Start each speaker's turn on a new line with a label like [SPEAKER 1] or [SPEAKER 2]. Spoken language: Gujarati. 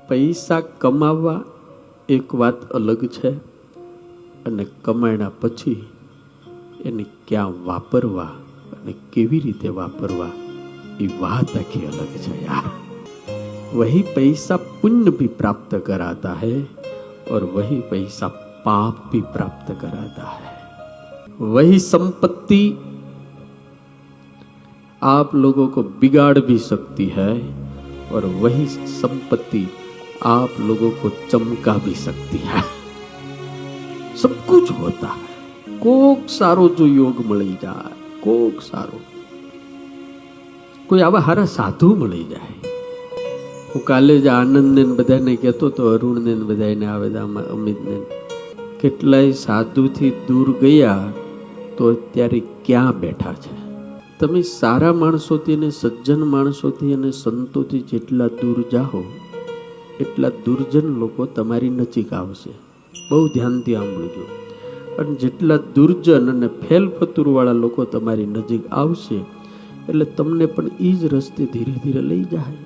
[SPEAKER 1] પૈસા કમાવવા એક વાત અલગ છે, અને કમાણા પછી એને ક્યાં વાપરવા અને કેવી રીતે વાપરવા એ વાત આખી અલગ છે યાર। वही पैसा पुण्य भी प्राप्त कराता है और वही पैसा पाप भी प्राप्त कराता है। वही संपत्ति आप लोगों को बिगाड़ भी सकती है और वही संपत्ति आप लोगों को चमका भी सकती है। सब कुछ होता है। कोक सारो जो योग मળી જાય, कोक सारो કોઈ આવા હારા સાધુ મળી જાય। હું કાલે જ આનંદને બધાને કહેતો તો, અરુણને બધાને આવે અમિતને, કેટલાય સાધુથી દૂર ગયા તો અત્યારે ક્યાં બેઠા છે। તમે સારા માણસોથી અને સજ્જન માણસોથી અને સંતોથી જેટલા દૂર જાઓ એટલા દુર્જન લોકો તમારી નજીક આવશે। બહુ ધ્યાનથી સાંભળજો। અને જેટલા દુર્જન અને ફેલ ફતુરવાળા લોકો તમારી નજીક આવશે એટલે તમને પણ એ જ રસ્તે ધીરે ધીરે લઈ જાય।